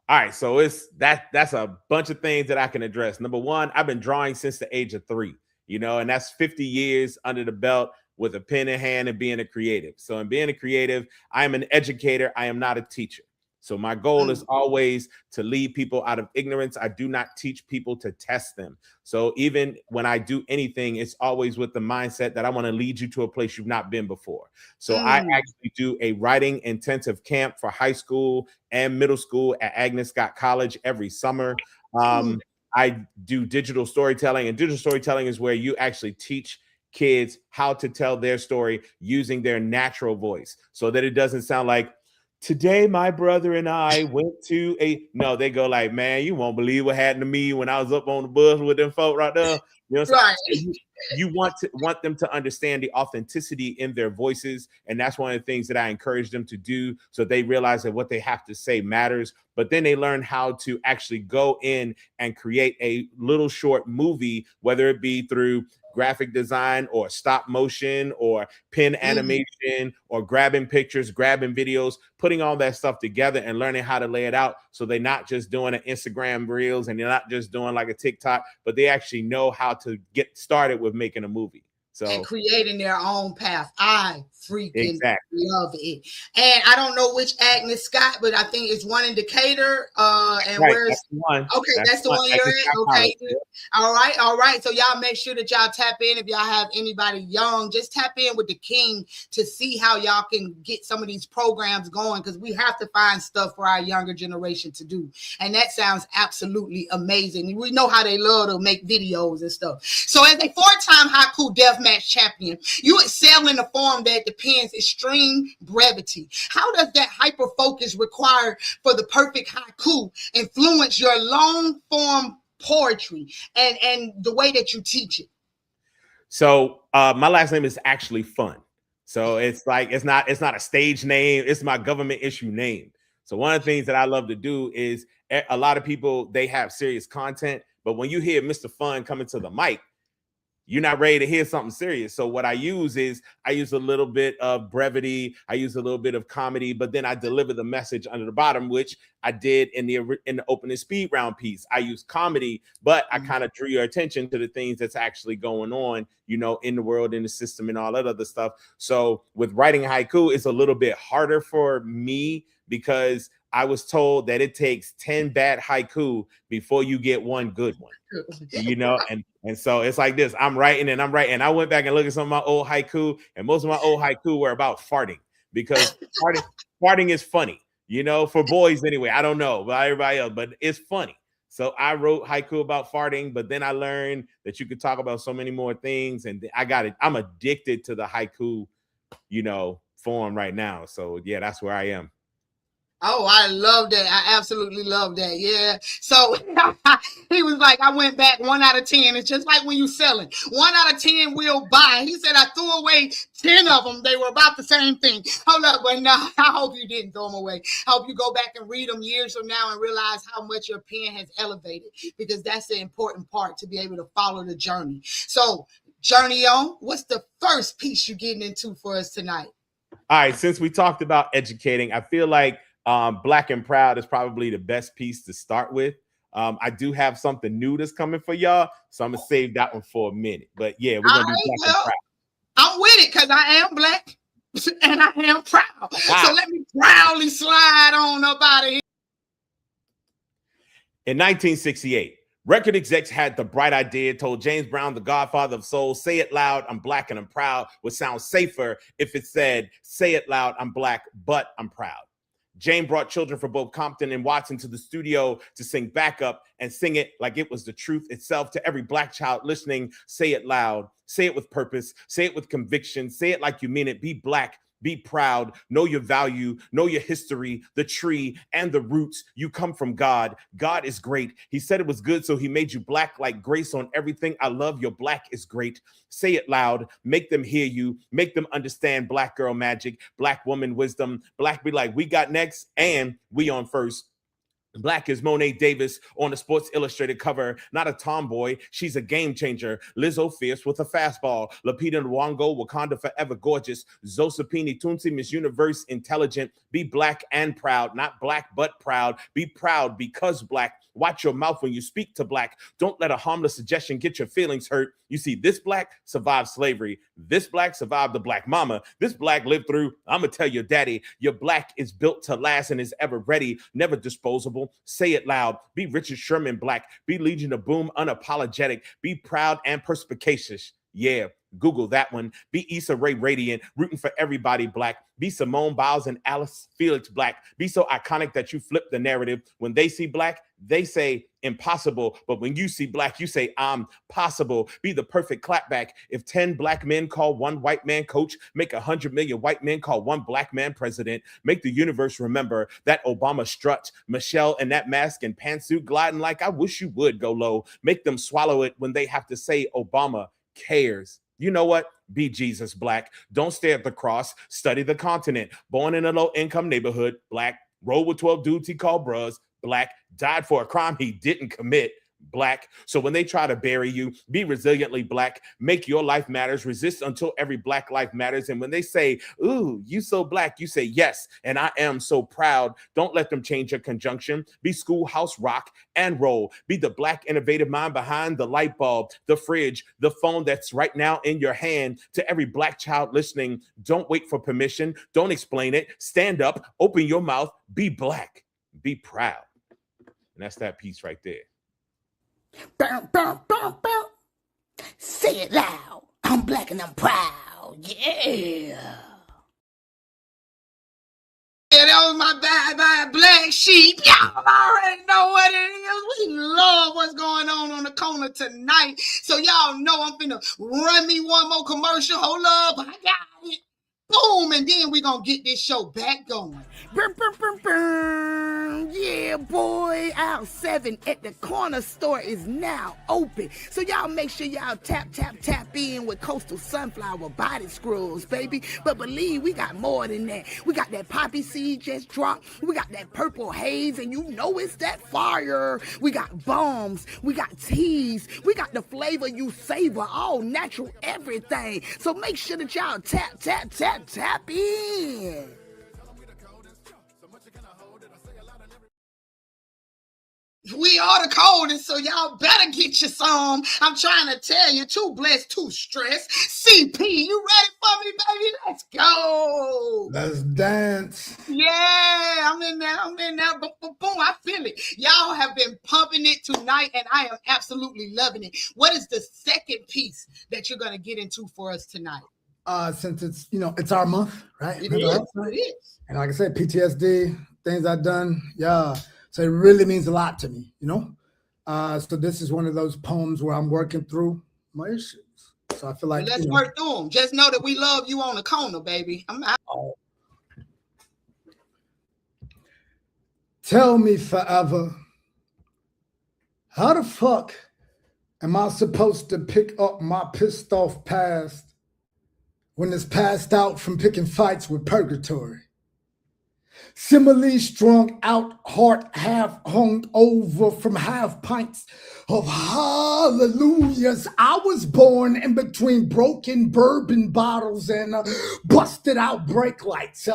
E: All right, so that's a bunch of things that I can address. Number one, I've been drawing since the age of 3, and that's 50 years under the belt with a pen in hand and being a creative. So in being a creative, I am an educator. I am not a teacher. So my goal is always to lead people out of ignorance. I do not teach people to test them. So even when I do anything, it's always with the mindset that I want to lead you to a place you've not been before. So I actually do a writing intensive camp for high school and middle school at Agnes Scott College every summer. I do digital storytelling, and digital storytelling is where you actually teach kids how to tell their story using their natural voice so that it doesn't sound like, today, my brother and I went to no, they go like, man, you won't believe what happened to me when I was up on the bus with them folk right there. Right. You want them to understand the authenticity in their voices. And that's one of the things that I encourage them to do. So they realize that what they have to say matters. But then they learn how to actually go in and create a little short movie, whether it be through graphic design or stop motion or pen animation or grabbing pictures, grabbing videos, putting all that stuff together and learning how to lay it out. So they're not just doing an Instagram reels and they're not just doing like a TikTok, but they actually know how to get started with making a movie. So,
C: and creating their own path. I freaking love it. And I don't know which Agnes Scott, but I think it's one in Decatur. And right, where's one? Okay, that's the one you're in. Okay. All right. So y'all make sure that y'all tap in. If y'all have anybody young, just tap in with the king to see how y'all can get some of these programs going, because we have to find stuff for our younger generation to do. And that sounds absolutely amazing. We know how they love to make videos and stuff. So as a 4-time haiku deathmatch champion, you excel in a form that depends extreme brevity. How does that hyper focus required for the perfect haiku influence your long form poetry and the way that you teach it?
E: So my last name is actually Fun. So it's like it's not a stage name, it's my government issue name. So one of the things that I love to do is a lot of people, they have serious content, but when you hear Mr. Fun coming to the mic, you're not ready to hear something serious. So what I use a little bit of brevity, I use a little bit of comedy, but then I deliver the message under the bottom, which I did in the opening speed round piece. I use comedy, but I kind of drew your attention to the things that's actually going on, in the world, in the system, and all that other stuff. So with writing haiku, it's a little bit harder for me because I was told that it takes 10 bad haiku before you get one good one. And so it's like this. I'm writing. I went back and looked at some of my old haiku, and most of my old haiku were about farting because farting is funny, for boys anyway. I don't know about everybody else, but it's funny. So I wrote haiku about farting, but then I learned that you could talk about so many more things, and I got it. I'm addicted to the haiku, form right now. So yeah, that's where I am.
C: Oh, I love that. I absolutely love that. Yeah. So he was like, I went back 1 out of 10. It's just like when you selling 1 out of 10 will buy. He said, I threw away 10 of them. They were about the same thing. Hold up. But no, I hope you didn't throw them away. I hope you go back and read them years from now and realize how much your pen has elevated, because that's the important part, to be able to follow the journey. So journey on. What's the first piece you're getting into for us tonight?
E: All right. Since we talked about educating, I feel like Black and Proud is probably the best piece to start with. I do have something new that's coming for y'all, so I'm gonna save that one for a minute. But yeah, we're gonna do Black and Proud.
C: I'm with it because I am Black and I am proud. So let me proudly slide on up out of here.
E: In 1968, record execs had the bright idea, told James Brown, the godfather of soul, say it loud, I'm Black and I'm proud, would sound safer if it said, say it loud, I'm Black, but I'm proud. Jane brought children from both Compton and Watson to the studio to sing backup and sing it like it was the truth itself. To every Black child listening, say it loud, say it with purpose, say it with conviction, say it like you mean it, be Black, be proud, know your value, know your history, the tree and the roots. You come from God. God is great. He said it was good, so he made you Black like grace on everything. I love your Black is great. Say it loud, make them hear you, make them understand Black girl magic, Black woman wisdom. Black be like, we got next and we on first. Black is Monet Davis on the Sports Illustrated cover. Not a tomboy, she's a game changer. Lizzo fierce with a fastball. Lupita Nyong'o, Wakanda forever gorgeous. Zosapini Tunsi, Miss Universe intelligent. Be Black and proud, not Black but proud. Be proud because Black. Watch your mouth when you speak to Black. Don't let a harmless suggestion get your feelings hurt. You see, this Black survived slavery. This Black survived the Black mama. This Black lived through, I'm going to tell your daddy, your Black is built to last and is ever ready, never disposable. Say it loud. Be Richard Sherman Black. Be Legion of Boom unapologetic. Be proud and perspicacious. Yeah, Google that one. Be Issa Rae Radiant, rooting for everybody Black. Be Simone Biles and Alice Felix Black. Be so iconic that you flip the narrative. When they see Black, they say impossible. But when you see Black, you say I'm possible. Be the perfect clapback. If 10 Black men call one white man coach, make 100 million white men call one Black man president. Make the universe remember that Obama strut, Michelle in that mask and pantsuit gliding like I wish you would go low. Make them swallow it when they have to say Obama cares. You know what? Be Jesus Black. Don't stare at the cross. Study the continent. Born in a low-income neighborhood, Black. Roll with 12 dudes he called bros, Black. Died for a crime he didn't commit, Black. So when they try to bury you, be resiliently Black. Make your life matters. Resist until every Black life matters. And when they say, ooh, you so Black, you say, yes, and I am so proud. Don't let them change your conjunction. Be schoolhouse rock and roll. Be the Black innovative mind behind the light bulb, the fridge, the phone that's right now in your hand. To every Black child listening, don't wait for permission. Don't explain it. Stand up, open your mouth, be Black, be proud. And that's that piece right there.
G: Bow, bow, bow, bow. Say it loud. I'm Black and I'm proud. Yeah.
C: Yeah, that was my bad Black Sheep. Y'all already know what it is. We love what's going on the corner tonight. So y'all know I'm finna run me one more commercial. Hold up, I got it. Boom, and then we gonna get this show back going.
G: Brr, brr, brr, brr. Yeah, boy. Aisle 7 at the corner store is now open. So y'all make sure y'all tap in with Coastal Sunflower body scrubs, baby. But believe we got more than that. We got that poppy seed just dropped. We got that purple haze, and you know it's that fire. We got balms. We got teas. We got the flavor you savor, all natural everything. So make sure that y'all tap in.
C: We are the coldest, so y'all better get you some. I'm trying to tell you, too blessed, too stressed. CP, you ready for me, baby? Let's go.
F: Let's dance.
C: Yeah, I'm in there. Boom, boom, boom, I feel it. Y'all have been pumping it tonight, and I am absolutely loving it. What is the second piece that you're going to get into for us tonight?
F: Since it's, it's our month, right?
C: It is.
F: And like I said, PTSD, things I've done, yeah. So it really means a lot to me, So this is one of those poems where I'm working through my issues. So I feel like
C: let's work through them. Just know that we love you on the corner, baby. I'm out.
F: Tell me forever, how the fuck am I supposed to pick up my pissed off past when it's passed out from picking fights with purgatory? Similarly strung out, heart half hung over from half pints of hallelujahs. I was born in between broken bourbon bottles and busted out brake lights.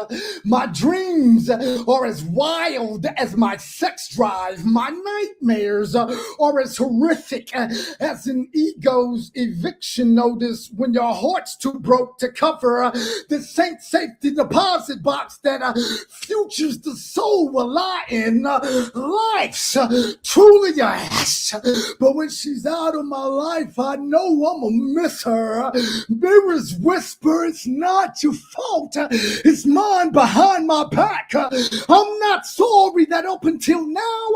F: My dreams are as wild as my sex drive. My nightmares are as horrific as an ego's eviction notice when your heart's too broke to cover the saint safety deposit box that futures the soul will lie in. Life's truly a yes, but when she's out of my life, I know I'ma miss her. Mirrors whisper it's not your fault, it's mine behind my back. I'm not sorry that up until now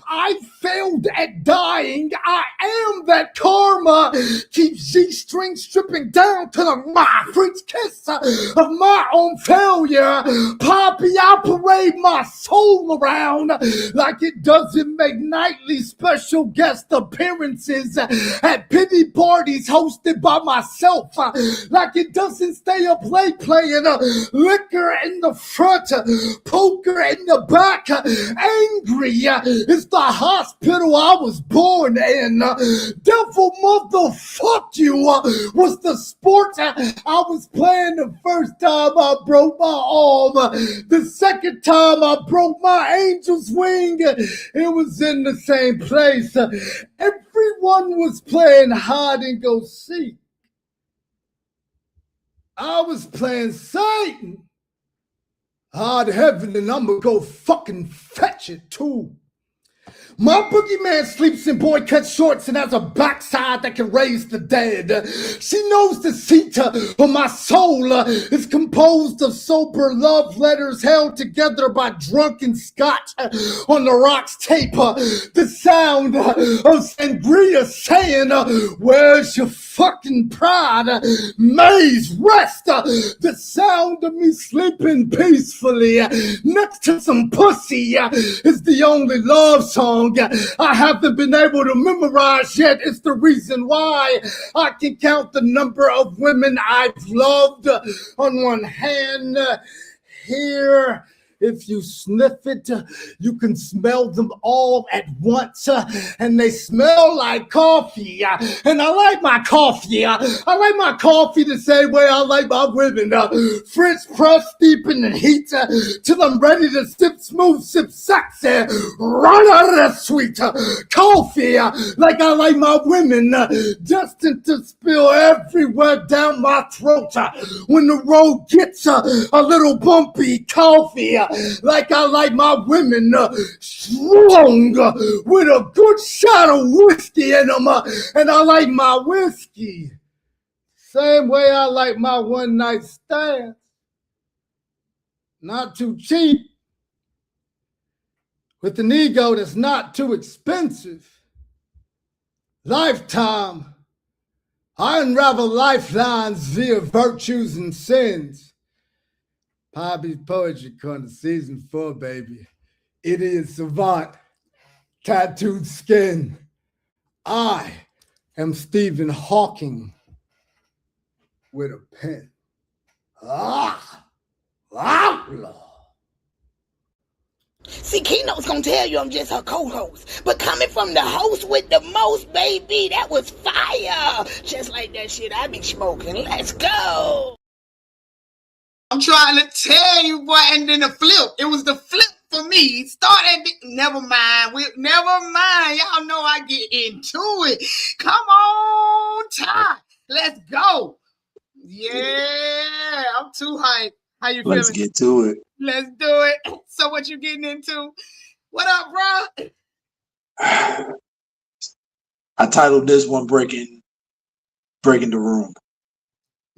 F: I failed at dying. I am that karma keeps G-string stripping down to the French kiss of my own failure. Papi, I parade my soul around like it doesn't make nightly special guest appearances at pity parties hosted by myself, like it doesn't stay up late playing liquor in the front, poker in the back. Angry is the hospital I was born in. Devil motherfuck you was the sport I was playing the first time I broke my arm. The second time I broke my angel's wing, it was in the same place. Everyone was playing hide and go seek. I was playing Satan. Hard heaven, and I'ma go fucking fetch it too. My boogeyman sleeps in boy cut shorts and has a backside that can raise the dead. She knows the seat of my soul is composed of sober love letters held together by drunken scotch on the rocks tape. The sound of sangria saying, where's your fucking pride? Maze rest. The sound of me sleeping peacefully next to some pussy is the only love song I haven't been able to memorize yet. It's the reason why I can count the number of women I've loved on one hand. Here, if you sniff it, you can smell them all at once, and they smell like coffee. And I like my coffee. I like my coffee the same way I like my women. French press deep in the heat till I'm ready to sip smooth, sip sexy, right out of that sweet coffee. Like I like my women, destined to spill everywhere down my throat when the road gets a little bumpy. Coffee. Like I like my women strong with a good shot of whiskey in them, and I like my whiskey same way I like my one night stand. Not too cheap, with an ego that's not too expensive. Lifetime, I unravel lifelines via virtues and sins. Papi's Poetry Corner, Season 4, baby. Idiot Savant, Tattooed Skin. I am Stephen Hawking with a pen. Outlaw.
G: See, Keynote's gonna tell you I'm just her co-host. But coming from the host with the most, baby, that was fire. Just like that shit I be smoking. Let's go.
C: I'm trying to tell you, boy, and then the flip. It was the flip for me. Never mind. Never mind. Y'all know I get into it. Come on, Ty. Let's go. Yeah, I'm too hyped. How you feeling?
D: Let's get to it.
C: Let's do it. So what you getting into? What up, bro?
D: I titled this one Breaking the Room.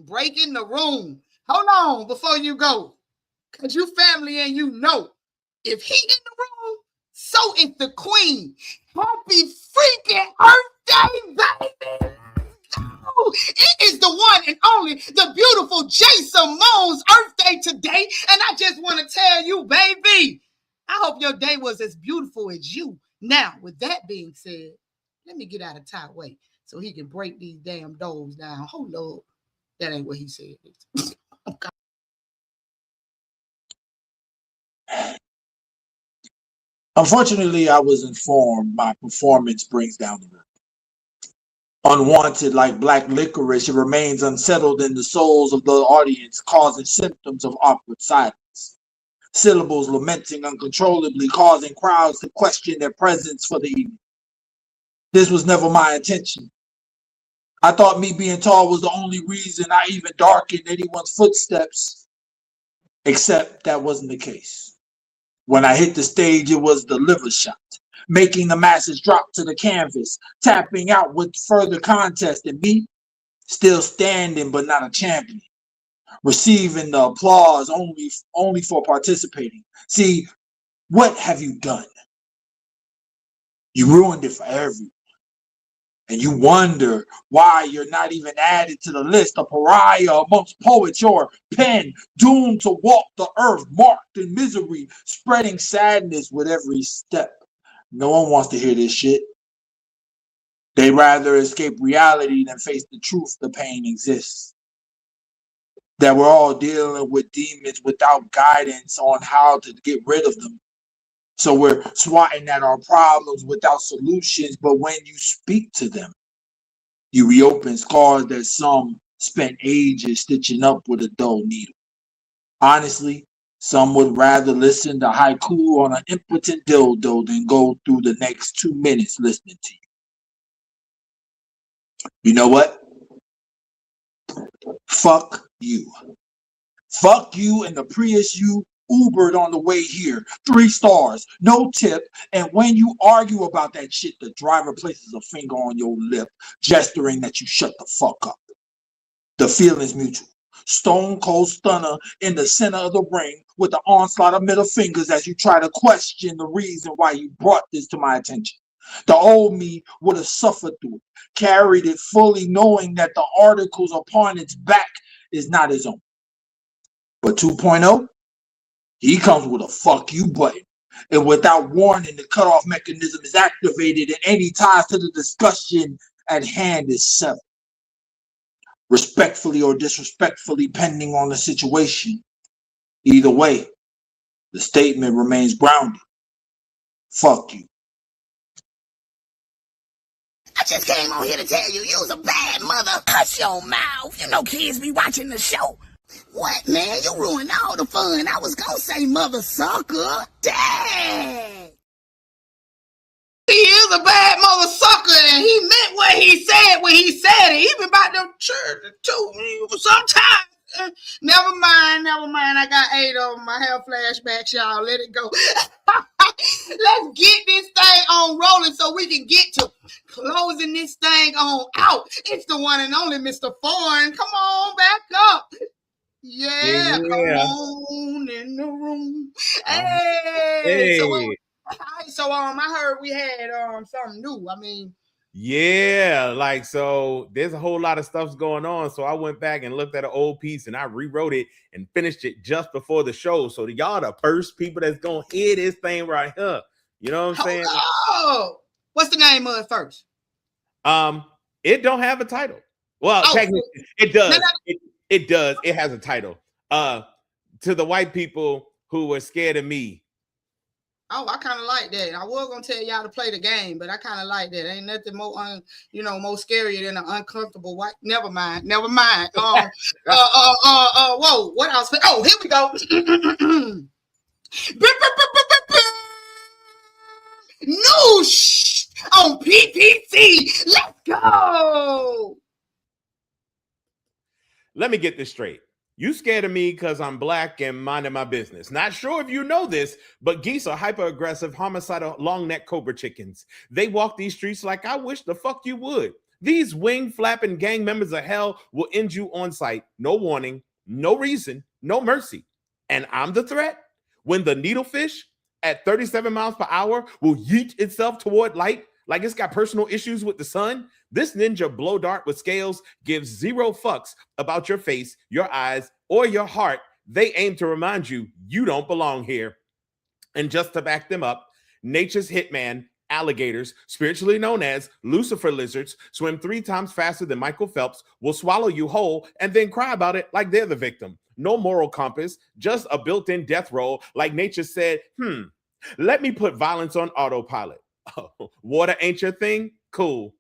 C: Breaking the room. Hold on before you go. Because you family and you know, if he in the room, so is the queen. Happy freaking Earth Day, baby. Oh, it is the one and only, the beautiful J. Simone's Earth Day today. And I just want to tell you, baby, I hope your day was as beautiful as you. Now, with that being said, let me get out of Ty way so he can break these damn doors down. Hold up. That ain't what he said. Okay.
D: Unfortunately, I was informed my performance brings down the room. Unwanted like black licorice, it remains unsettled in the souls of the audience, causing symptoms of awkward silence. Syllables lamenting uncontrollably, causing crowds to question their presence for the evening. This was never my intention. I thought me being tall was the only reason I even darkened anyone's footsteps, except that wasn't the case. When I hit the stage, it was the liver shot, making the masses drop to the canvas, tapping out with further contest, and me still standing but not a champion, receiving the applause only for participating. See, what have you done? You ruined it for everyone. And you wonder why you're not even added to the list, a pariah amongst poets, your pen doomed to walk the earth, marked in misery, spreading sadness with every step. No one wants to hear this shit. They'd rather escape reality than face the truth the pain exists. That we're all dealing with demons without guidance on how to get rid of them. So we're swatting at our problems without solutions, but when you speak to them, you reopen scars that some spent ages stitching up with a dull needle. Honestly, some would rather listen to haiku on an impotent dildo than go through the next 2 minutes listening to you. You know what? Fuck you. Fuck you and the Prius you Ubered on the way here. 3 stars, no tip. And when you argue about that shit, the driver places a finger on your lip, gesturing that you shut the fuck up. The feeling's mutual. Stone cold stunner in the center of the ring with the onslaught of middle fingers as you try to question the reason why you brought this to my attention. The old me would have suffered through it, carried it fully knowing that the articles upon its back is not his own. But 2.0, he comes with a fuck you button. And without warning, the cutoff mechanism is activated and any ties to the discussion at hand is severed. Respectfully or disrespectfully, depending on the situation. Either way, the statement remains grounded. Fuck you.
G: I just came on here to tell you you was a bad mother. Hush your mouth. You know kids be watching the show. What, man? You ruined all the fun. I was gonna say mother sucker. Dang.
C: He is a bad mother sucker, and he meant what he said when he said it. Even about them church too. Sometimes, never mind. I got 8 of them. I have flashbacks, y'all. Let it go. Let's get this thing on rolling so we can get to closing this thing on out. It's the one and only Mr. Foreign. Come on, back up. Yeah, come on in the room. Hey. So I heard we had something new. I mean,
E: Yeah, like so there's a whole lot of stuff's going on. So I went back and looked at an old piece and I rewrote it and finished it just before the show. So y'all the first people that's gonna hear this thing right here. You know what I'm saying?
C: Oh, what's the name of it first?
E: It don't have a title. Well, technically it does. It does. It has a title. To the white people who were scared of me.
C: Oh, I kind of like that. I was gonna tell y'all to play the game, but I kind of like that. Ain't nothing more, more scarier than an uncomfortable white. Never mind. Whoa, what else? Oh, here we go. Noosh on PPC. Let's go.
E: Let me get this straight. You scared of me because I'm black and minding my business. Not sure if you know this, but geese are hyper-aggressive, homicidal, long-neck cobra chickens. They walk these streets like I wish the fuck you would. These wing-flapping gang members of hell will end you on sight. No warning, no reason, no mercy. And I'm the threat? When the needlefish at 37 miles per hour will yeet itself toward light like it's got personal issues with the sun, this ninja blow dart with scales gives zero fucks about your face, your eyes, or your heart. They aim to remind you you don't belong here. And just to back them up, nature's hitman, alligators, spiritually known as Lucifer lizards, swim 3 times faster than Michael Phelps, will swallow you whole and then cry about it like they're the victim. No moral compass, just a built-in death roll like nature said, let me put violence on autopilot. Oh, water ain't your thing? Cool.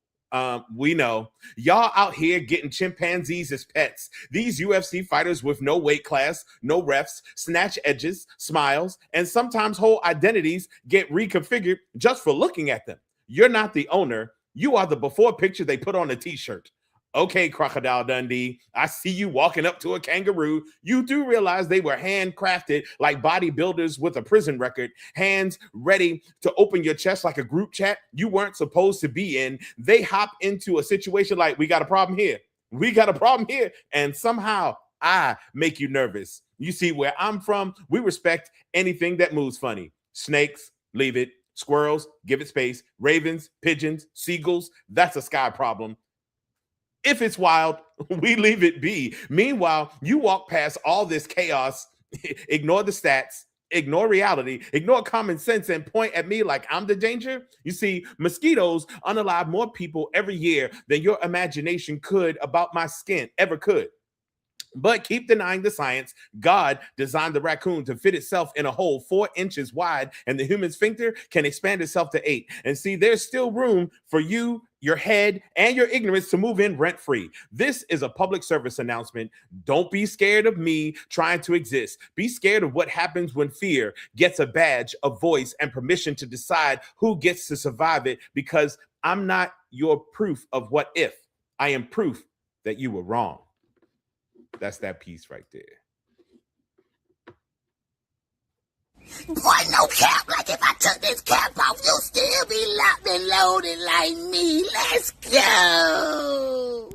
E: We know. Y'all out here getting chimpanzees as pets. These UFC fighters with no weight class, no refs, snatch edges, smiles, and sometimes whole identities get reconfigured just for looking at them. You're not the owner. You are the before picture they put on a t-shirt. Okay, Crocodile Dundee, I see you walking up to a kangaroo. You do realize they were handcrafted like bodybuilders with a prison record, hands ready to open your chest like a group chat you weren't supposed to be in. They hop into a situation like, we got a problem here. We got a problem here. And somehow I make you nervous. You see, where I'm from, we respect anything that moves funny. Snakes, leave it. Squirrels, give it space. Ravens, pigeons, seagulls, that's a sky problem. If it's wild, we leave it be. Meanwhile, you walk past all this chaos, ignore the stats, ignore reality, ignore common sense, and point at me like I'm the danger. You see, mosquitoes unalive more people every year than your imagination could about my skin ever could. But keep denying the science. God designed the raccoon to fit itself in a hole 4 inches wide, and the human sphincter can expand itself to 8. And see, there's still room for you, your head, and your ignorance to move in rent-free. This is a public service announcement. Don't be scared of me trying to exist. Be scared of what happens when fear gets a badge, a voice, and permission to decide who gets to survive it, because I'm not your proof of what if. I am proof that you were wrong. That's that piece right there.
G: Boy, no cap. Like if I took this cap off, you'll still be locked and loaded like me. Let's go.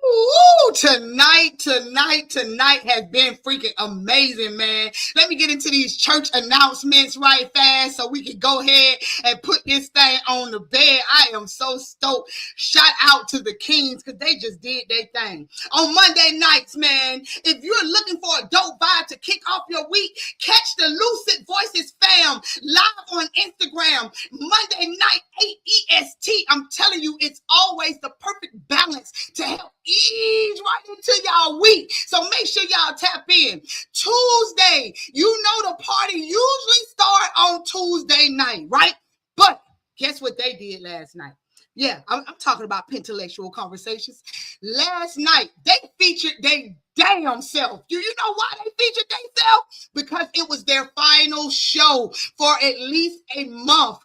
C: Ooh, tonight has been freaking amazing, man. Let me get into these church announcements right fast so we can go ahead and put this thing on the bed. I am so stoked. Shout out to the Kings because they just did their thing. On Monday nights, man, if you're looking for a dope vibe to kick off your week, catch the Lucid Voices fam live on Instagram. Monday night, 8 EST. I'm telling you, it's always the perfect balance to help ease right into y'all week. So make sure y'all tap in. Tuesday, you know the party usually start on Tuesday night, right? But guess what they did last night? Yeah, I'm talking about Pentelectual Conversations. Last night, they featured their damn self. Do you know why they featured their self? Because it was their final show for at least a month,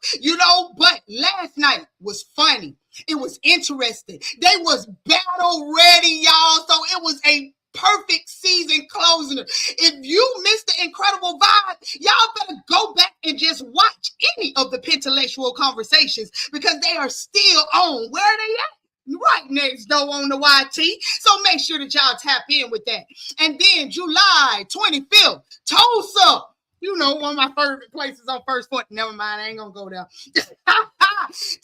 C: but last night was funny. It was interesting. They was battle ready, y'all. So it was a perfect season closer. If you missed the incredible vibe, y'all better go back and just watch any of the Pentelectual Conversations because they are still on. Where are they at? Right next door on the YT. So make sure that y'all tap in with that. And then July 25th, Tulsa. One of my favorite places on First Foot. Never mind, I ain't gonna go there.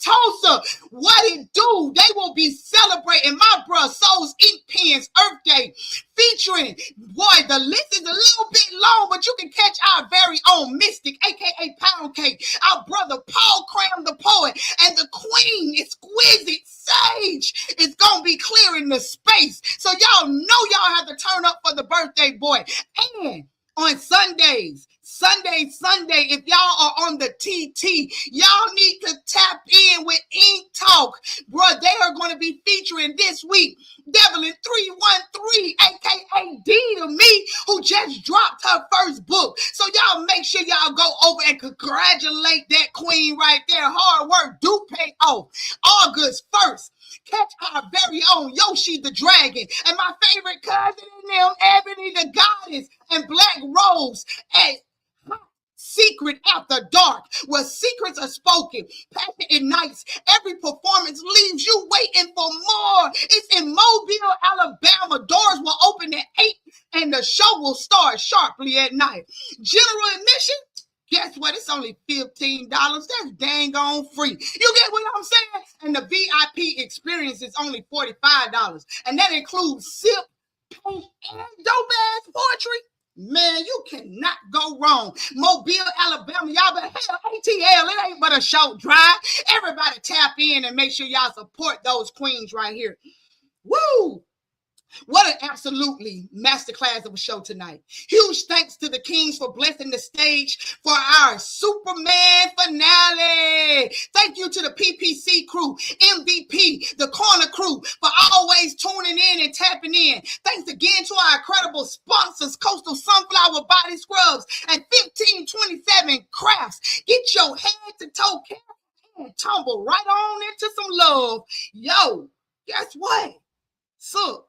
C: Tulsa, what it do? They will be celebrating my bruh Soul's Ink Pen's Earth Day, featuring, boy, the list is a little bit long, but you can catch our very own Mystic, aka Pound Cake, our brother Paul Cram the Poet, and the Queen, Exquisite Sage, is gonna be clearing the space. So y'all know y'all have to turn up for the birthday boy. And on Sunday, if y'all are on the TT, y'all need to tap in with Ink Talk. Bro, they are going to be featuring this week Devlin 313, aka D to me, who just dropped her first book. So y'all make sure y'all go over and congratulate that queen right there. Hard work do pay off. August 1st, catch our very own Yoshi the Dragon and my favorite cousin in them, Ebony the Goddess and Black Rose at Secret After Dark, where secrets are spoken, passion ignites. Every performance leaves you waiting for more. It's in Mobile, Alabama. Doors will open at 8 and the show will start sharply at night. General admission, guess what? It's only $15. That's dang on free. You get what I'm saying? And the VIP experience is only $45. And that includes sip, paint, and dope-ass poetry. Man, you cannot go wrong. Mobile, Alabama, y'all better hell, ATL, it ain't but a short drive. Everybody tap in and make sure y'all support those queens right here. Woo! What an absolutely masterclass of a show tonight. Huge thanks to the Kings for blessing the stage for our Superman finale. Thank you to the PPC crew, MVP, the Corner crew for always tuning in and tapping in. Thanks again to our incredible sponsors, Coastal Sunflower Body Scrubs and 1527 Crafts. Get your head to toe care and tumble right on into some love. Yo, guess what? So,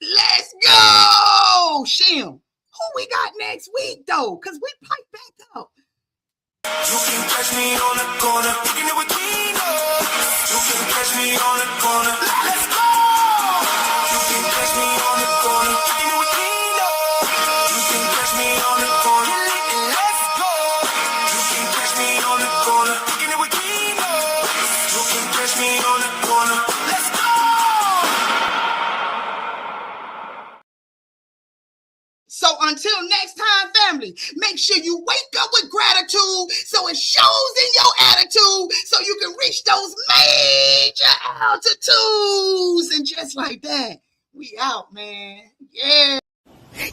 C: let's go, Shim. Who we got next week though? Cause we pipe back up.
J: You can catch me on the corner, kicking it with Key-notez. You can catch me on the corner. Let's go. You can catch me on the corner, kicking it with Key-notez. You can catch me on the corner. Let's go. You can catch me on the corner, kicking it with Key-notez. You can catch me on the corner. Let's go.
C: So until next time, family, make sure you wake up with gratitude so it shows in your attitude so you can reach those major altitudes. And just like that, we out, man. Yeah.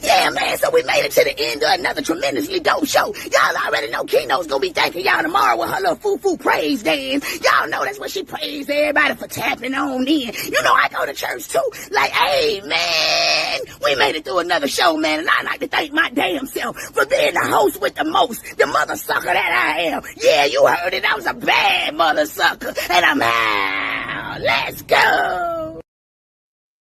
G: Yeah, man, so we made it to the end of another tremendously dope show. Y'all already know Key-notez gonna be thanking y'all tomorrow with her little foo-foo praise dance. Y'all know that's what she praised everybody for tapping on in. You know I go to church too. Like, hey, man, we made it through another show, man, and I like to thank my damn self for being the host with the most, the mother sucker that I am. Yeah, you heard it. I was a bad mother sucker, and I'm out. Let's go.